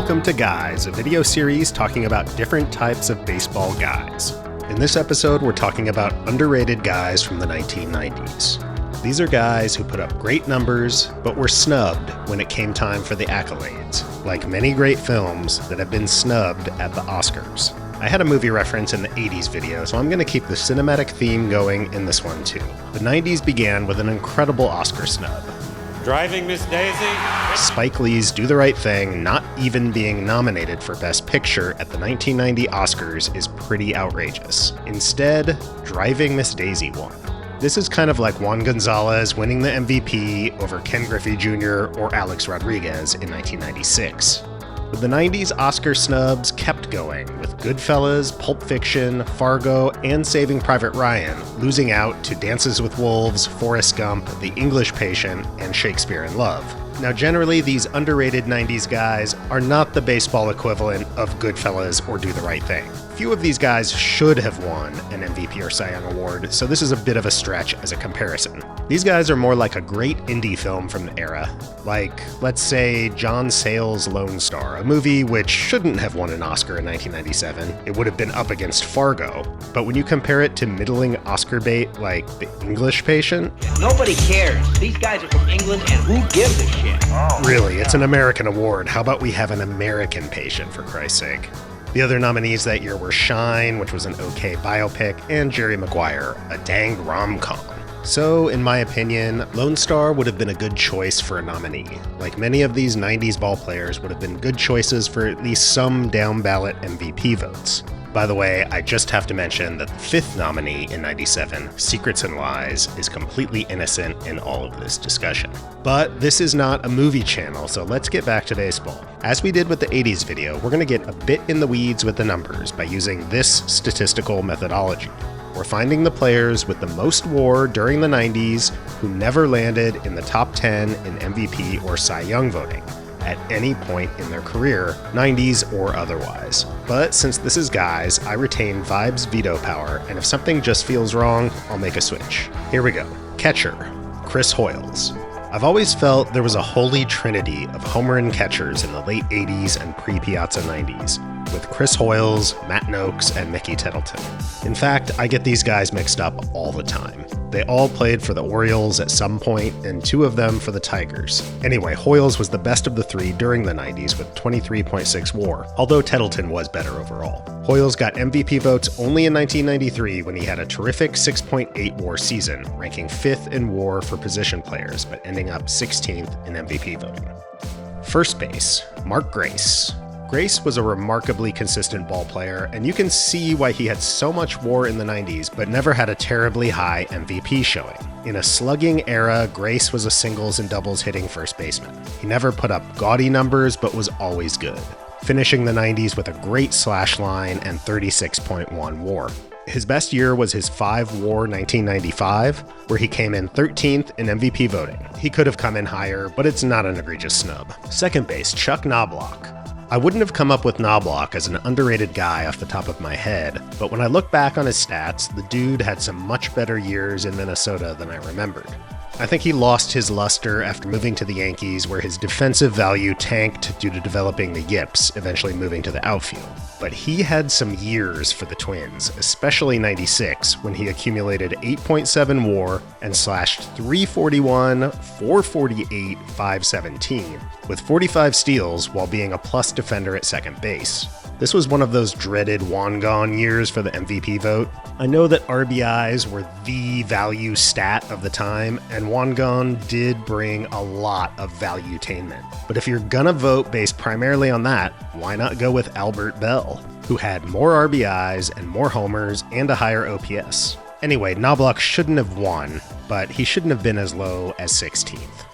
welcome to Guys, a video series talking about different types of baseball guys. In this episode, we're talking about underrated guys from the 1990s. These are guys who put up great numbers, but were snubbed when it came time for the accolades, like many great films that have been snubbed at the Oscars. I had a movie reference in the 80s video, so I'm going to keep the cinematic theme going in this one too. The 90s began with an incredible Oscar snub. Driving Miss Daisy? Spike Lee's Do the Right Thing not even being nominated for Best Picture at the 1990 Oscars is pretty outrageous. Instead, Driving Miss Daisy won. This is kind of like Juan Gonzalez winning the MVP over Ken Griffey Jr. or Alex Rodriguez in 1996. But the 90s Oscar snubs kept going, with Goodfellas, Pulp Fiction, Fargo, and Saving Private Ryan losing out to Dances with Wolves, Forrest Gump, The English Patient, and Shakespeare in Love. Now, generally, these underrated 90s guys are not the baseball equivalent of Goodfellas or Do the Right Thing. Few of these guys should have won an MVP or Cy Young Award, so this is a bit of a stretch as a comparison. These guys are more like a great indie film from the era, like, let's say, John Sayles' Lone Star, a movie which shouldn't have won an Oscar in 1997. It would have been up against Fargo, but when you compare it to middling Oscar bait like The English Patient... Nobody cares. These guys are from England, and who gives a shit? Really, it's an American award. How about we have an American Patient, for Christ's sake? The other nominees that year were Shine, which was an okay biopic, and Jerry Maguire, a dang rom-com. So, in my opinion, Lone Star would have been a good choice for a nominee. Like many of these 90s ball players would have been good choices for at least some down-ballot MVP votes. By the way, I just have to mention that the fifth nominee in 97, Secrets and Lies, is completely innocent in all of this discussion. But this is not a movie channel, so let's get back to baseball. As we did with the 80s video, we're going to get a bit in the weeds with the numbers by using this statistical methodology. We're finding the players with the most WAR during the 90s who never landed in the top 10 in MVP or Cy Young voting at any point in their career, 90s or otherwise. But since this is guys, I retain Vibe's veto power, and if something just feels wrong, I'll make a switch. Here we go. Catcher, Chris Hoiles. I've always felt there was a holy trinity of home run catchers in the late 80s and pre-Piazza 90s, with Chris Hoiles, Matt Noakes, and Mickey Tettleton. In fact, I get these guys mixed up all the time. They all played for the Orioles at some point, and two of them for the Tigers. Anyway, Hoiles was the best of the three during the 90s with 23.6 WAR, although Tettleton was better overall. Hoiles got MVP votes only in 1993 when he had a terrific 6.8 WAR season, ranking 5th in WAR for position players, but ending up 16th in MVP voting. First base, Mark Grace. Grace was a remarkably consistent ball player, and you can see why he had so much WAR in the 90s, but never had a terribly high MVP showing. In a slugging era, Grace was a singles and doubles hitting first baseman. He never put up gaudy numbers, but was always good, finishing the 90s with a great slash line and 36.1 WAR. His best year was his 5 WAR 1995, where he came in 13th in MVP voting. He could have come in higher, but it's not an egregious snub. Second base, Chuck Knobloch. I wouldn't have come up with Knobloch as an underrated guy off the top of my head, but when I look back on his stats, the dude had some much better years in Minnesota than I remembered. I think he lost his luster after moving to the Yankees, where his defensive value tanked due to developing the yips, eventually moving to the outfield. But he had some years for the Twins, especially 96, when he accumulated 8.7 WAR and slashed 341, 448, 517, with 45 steals while being a plus defender at second base. This was one of those dreaded Wangan years for the MVP vote. I know that RBIs were the value stat of the time, and Wangan did bring a lot of valuetainment. But if you're gonna vote based primarily on that, why not go with Albert Bell, who had more RBIs and more homers and a higher OPS? Anyway, Knobloch shouldn't have won, but he shouldn't have been as low as 16th.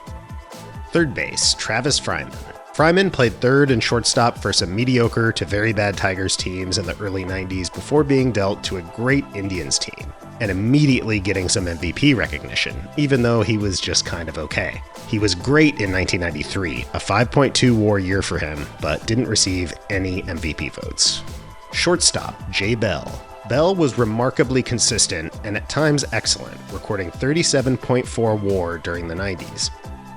Third base, Travis Fryman. Fryman played third and shortstop for some mediocre to very bad Tigers teams in the early 90s before being dealt to a great Indians team, and immediately getting some MVP recognition, even though he was just kind of okay. He was great in 1993, a 5.2 WAR year for him, but didn't receive any MVP votes. Shortstop, Jay Bell. Bell was remarkably consistent and at times excellent, recording 37.4 WAR during the 90s.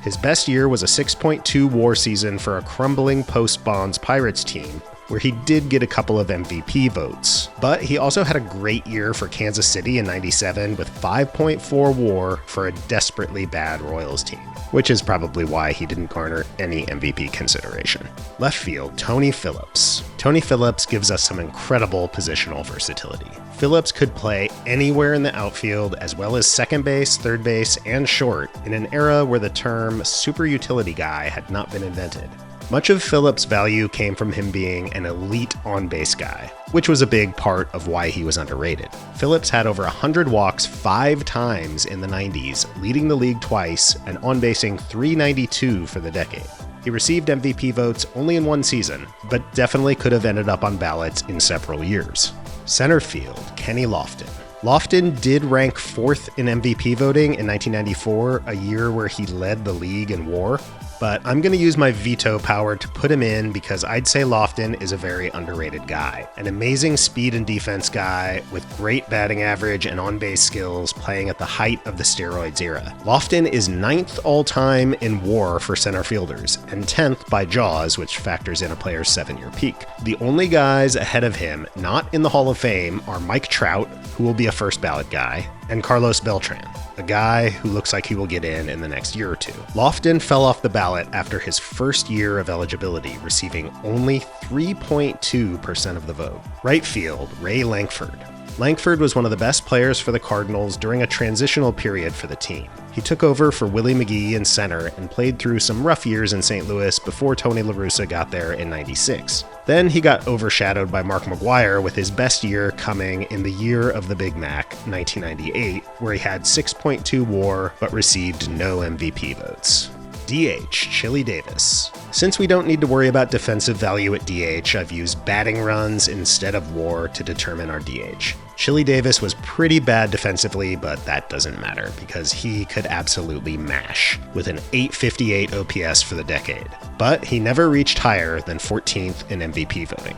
His best year was a 6.2 WAR season for a crumbling post-Bonds Pirates team, where he did get a couple of MVP votes. But he also had a great year for Kansas City in '97 with 5.4 WAR for a desperately bad Royals team, which is probably why he didn't garner any MVP consideration. Left field, Tony Phillips. Tony Phillips gives us some incredible positional versatility. Phillips could play anywhere in the outfield, as well as second base, third base, and short, in an era where the term super utility guy had not been invented. Much of Phillips' value came from him being an elite on-base guy, which was a big part of why he was underrated. Phillips had over 100 walks 5 times in the 90s, leading the league twice and on-basing .392 for the decade. He received MVP votes only in one season, but definitely could have ended up on ballots in several years. Center field, Kenny Lofton. Lofton did rank 4th in MVP voting in 1994, a year where he led the league in WAR. But I'm going to use my veto power to put him in because I'd say Lofton is a very underrated guy. An amazing speed and defense guy with great batting average and on-base skills playing at the height of the steroids era. Lofton is 9th all-time in WAR for center fielders and 10th by Jaws, which factors in a player's 7-year peak. The only guys ahead of him not in the Hall of Fame are Mike Trout, who will be a first ballot guy, and Carlos Beltran, a guy who looks like he will get in the next year or two. Lofton fell off the ballot after his first year of eligibility, receiving only 3.2% of the vote. Right field, Ray Lankford. Lankford was one of the best players for the Cardinals during a transitional period for the team. He took over for Willie McGee in center and played through some rough years in St. Louis before Tony La Russa got there in '96. Then he got overshadowed by Mark McGwire, with his best year coming in the year of the Big Mac, 1998, where he had 6.2 WAR but received no MVP votes. DH, Chili Davis. Since we don't need to worry about defensive value at DH, I've used batting runs instead of WAR to determine our DH. Chili Davis was pretty bad defensively, but that doesn't matter because he could absolutely mash, with an .858 OPS for the decade. But he never reached higher than 14th in MVP voting.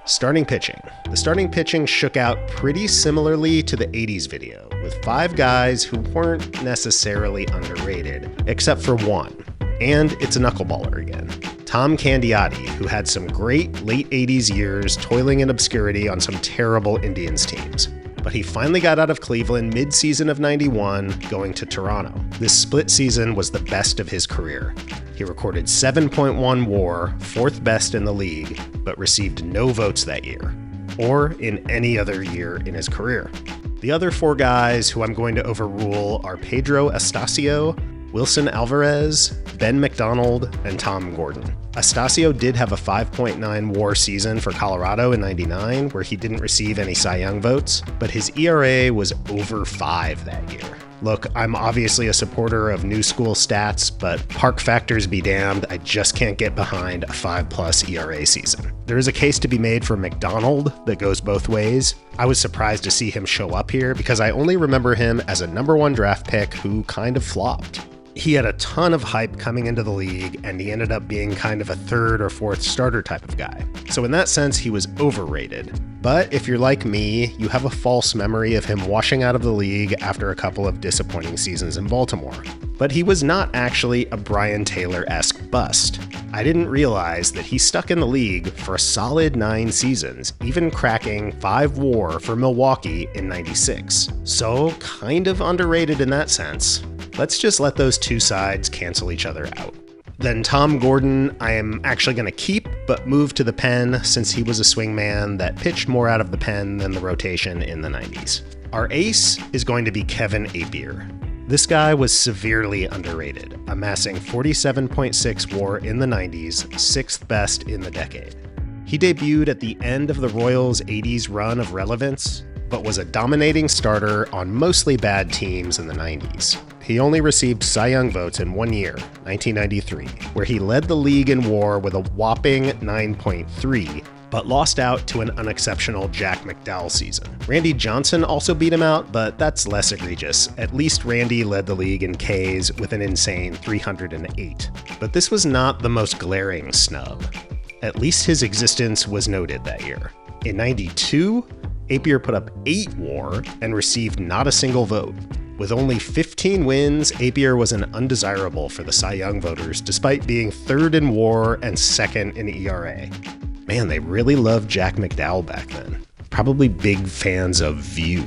Starting pitching. The starting pitching shook out pretty similarly to the 80s video, with 5 guys who weren't necessarily underrated, except for one. And it's a knuckleballer again. Tom Candiotti, who had some great late 80s years toiling in obscurity on some terrible Indians teams. But he finally got out of Cleveland mid-season of '91, going to Toronto. This split season was the best of his career. He recorded 7.1 WAR, 4th best in the league, but received no votes that year, or in any other year in his career. The other 4 guys who I'm going to overrule are Pedro Astacio, Wilson Alvarez, Ben McDonald, and Tom Gordon. Astacio did have a 5.9 WAR season for Colorado in '99, where he didn't receive any Cy Young votes, but his ERA was over 5 that year. Look, I'm obviously a supporter of new school stats, but park factors be damned, I just can't get behind a 5+ ERA season. There is a case to be made for McDonald that goes both ways. I was surprised to see him show up here because I only remember him as a #1 draft pick who kind of flopped. He had a ton of hype coming into the league, and he ended up being kind of a 3rd or 4th starter type of guy. So in that sense, he was overrated. But if you're like me, you have a false memory of him washing out of the league after a couple of disappointing seasons in Baltimore. But he was not actually a Brian Taylor-esque bust. I didn't realize that he stuck in the league for a solid 9 seasons, even cracking 5 WAR for Milwaukee in '96. So kind of underrated in that sense. Let's just let those two sides cancel each other out. Then Tom Gordon, I am actually going to keep, but move to the pen since he was a swingman that pitched more out of the pen than the rotation in the 90s. Our ace is going to be Kevin Appier. This guy was severely underrated, amassing 47.6 WAR in the 90s, 6th best in the decade. He debuted at the end of the Royals' 80s run of relevance, but was a dominating starter on mostly bad teams in the 90s. He only received Cy Young votes in 1 year, 1993, where he led the league in WAR with a whopping 9.3, but lost out to an unexceptional Jack McDowell season. Randy Johnson also beat him out, but that's less egregious. At least Randy led the league in Ks with an insane 308. But this was not the most glaring snub. At least his existence was noted that year. In '92, Appier put up 8 WAR and received not a single vote. With only 15 wins, Apier was an undesirable for the Cy Young voters, despite being third in WAR and second in ERA. Man, they really loved Jack McDowell back then. Probably big fans of View.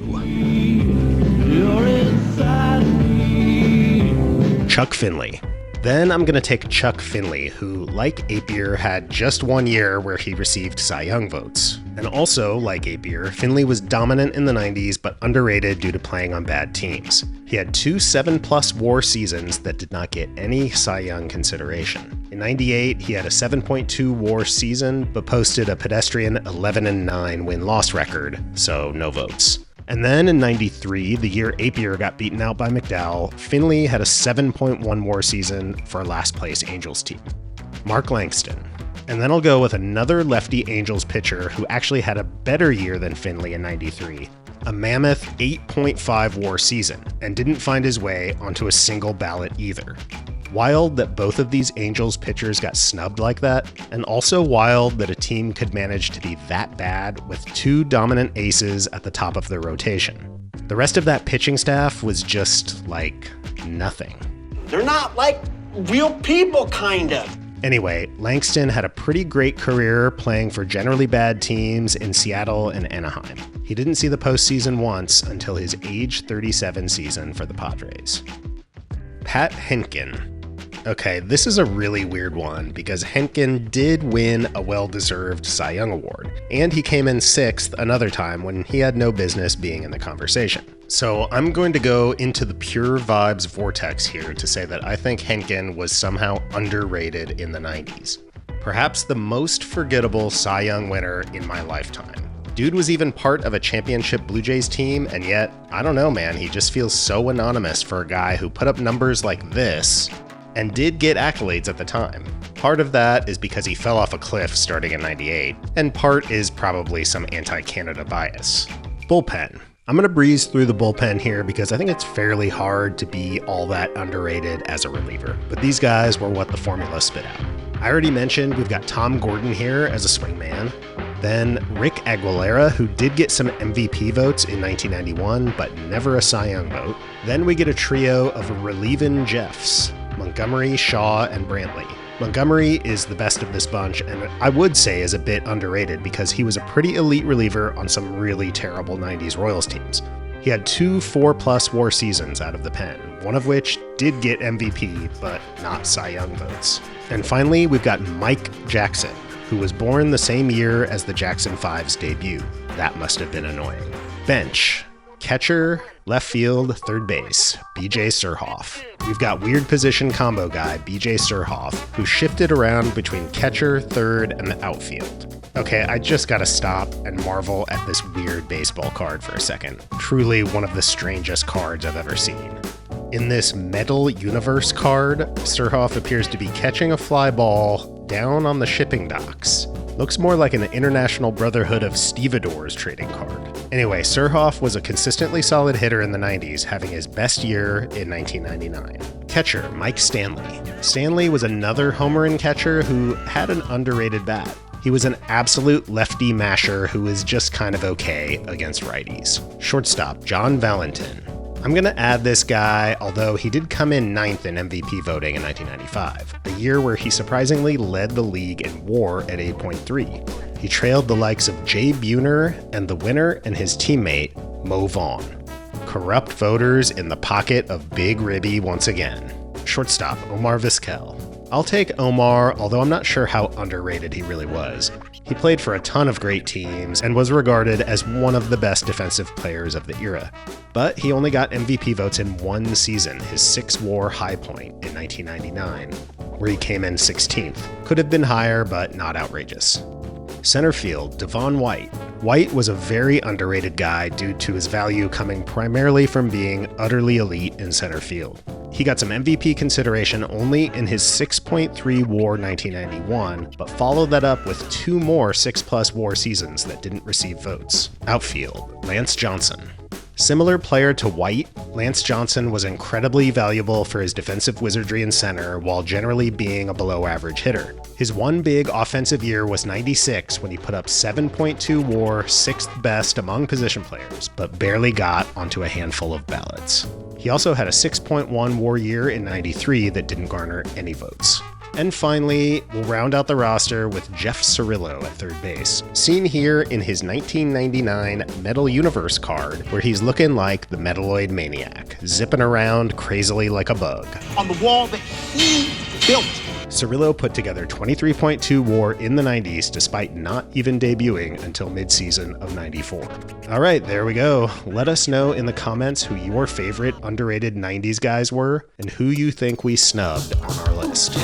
Chuck Finley. Then I'm going to take Chuck Finley, who, like Apier, had just 1 year where he received Cy Young votes. And also, like Apier, Finley was dominant in the 90s but underrated due to playing on bad teams. He had 2 7+ WAR seasons that did not get any Cy Young consideration. In 98, he had a 7.2 WAR season but posted a pedestrian 11-9 win-loss record, so no votes. And then in 93, the year Apier got beaten out by McDowell, Finley had a 7.1 WAR season for a last-place Angels team. Mark Langston. And then I'll go with another lefty Angels pitcher who actually had a better year than Finley in 93, a mammoth 8.5 WAR season, and didn't find his way onto a single ballot either. Wild that both of these Angels pitchers got snubbed like that, and also wild that a team could manage to be that bad with 2 dominant aces at the top of their rotation. The rest of that pitching staff was just, like, nothing. They're not like real people, kind of. Anyway, Langston had a pretty great career playing for generally bad teams in Seattle and Anaheim. He didn't see the postseason once until his age 37 season for the Padres. Pat Henkin. Okay, this is a really weird one because Henkin did win a well-deserved Cy Young Award, and he came in 6th another time when he had no business being in the conversation. So I'm going to go into the pure vibes vortex here to say that I think Henkin was somehow underrated in the 90s. Perhaps the most forgettable Cy Young winner in my lifetime. Dude was even part of a championship Blue Jays team, and yet, I don't know, man, he just feels so anonymous for a guy who put up numbers like this and did get accolades at the time. Part of that is because he fell off a cliff starting in 98, and part is probably some anti-Canada bias. Bullpen. I'm going to breeze through the bullpen here because I think it's fairly hard to be all that underrated as a reliever, but these guys were what the formula spit out. I already mentioned we've got Tom Gordon here as a swingman, then Rick Aguilera, who did get some MVP votes in 1991, but never a Cy Young vote. Then we get a trio of relieving Jeffs, Montgomery, Shaw, and Brantley. Montgomery is the best of this bunch, and I would say is a bit underrated because he was a pretty elite reliever on some really terrible 90s Royals teams. He had 2 4+ WAR seasons out of the pen, one of which did get MVP, but not Cy Young votes. And finally, we've got Mike Jackson, who was born the same year as the Jackson 5's debut. That must have been annoying. Bench. Catcher, left field, third base, BJ Surhoff. We've got weird position combo guy, BJ Surhoff, who shifted around between catcher, third, and the outfield. Okay, I just gotta stop and marvel at this weird baseball card for a second. Truly one of the strangest cards I've ever seen. In this Metal Universe card, Surhoff appears to be catching a fly ball down on the shipping docks. Looks more like an International Brotherhood of Stevedores trading card. Anyway, Surhoff was a consistently solid hitter in the 90s, having his best year in 1999. Catcher, Mike Stanley. Stanley was another homer-in catcher who had an underrated bat. He was an absolute lefty masher who was just kind of okay against righties. Shortstop, John Valentin. I'm going to add this guy, although he did come in 9th in MVP voting in 1995, a year where he surprisingly led the league in WAR at 8.3. He trailed the likes of Jay Buhner and the winner and his teammate, Mo Vaughn. Corrupt voters in the pocket of Big Ribby once again. Shortstop, Omar Vizquel. I'll take Omar, although I'm not sure how underrated he really was. He played for a ton of great teams and was regarded as one of the best defensive players of the era. But he only got MVP votes in one season, his 6 WAR high point in 1999, where he came in 16th. Could have been higher, but not outrageous. Center field, Devon White. White was a very underrated guy due to his value coming primarily from being utterly elite in center field. He got some MVP consideration only in his 6.3 WAR 1991, but followed that up with 2 more 6+ WAR seasons that didn't receive votes. Outfield, Lance Johnson. Similar player to White, Lance Johnson was incredibly valuable for his defensive wizardry in center while generally being a below-average hitter. His one big offensive year was 96 when he put up 7.2 WAR, 6th best among position players, but barely got onto a handful of ballots. He also had a 6.1 WAR year in 93 that didn't garner any votes. And finally, we'll round out the roster with Jeff Cirillo at third base, seen here in his 1999 Metal Universe card, where he's looking like the Metaloid Maniac, zipping around crazily like a bug. On the wall that he built. Cirillo put together 23.2 WAR in the 90s despite not even debuting until mid-season of 94. All right, there we go. Let us know in the comments who your favorite underrated 90s guys were and who you think we snubbed on our list.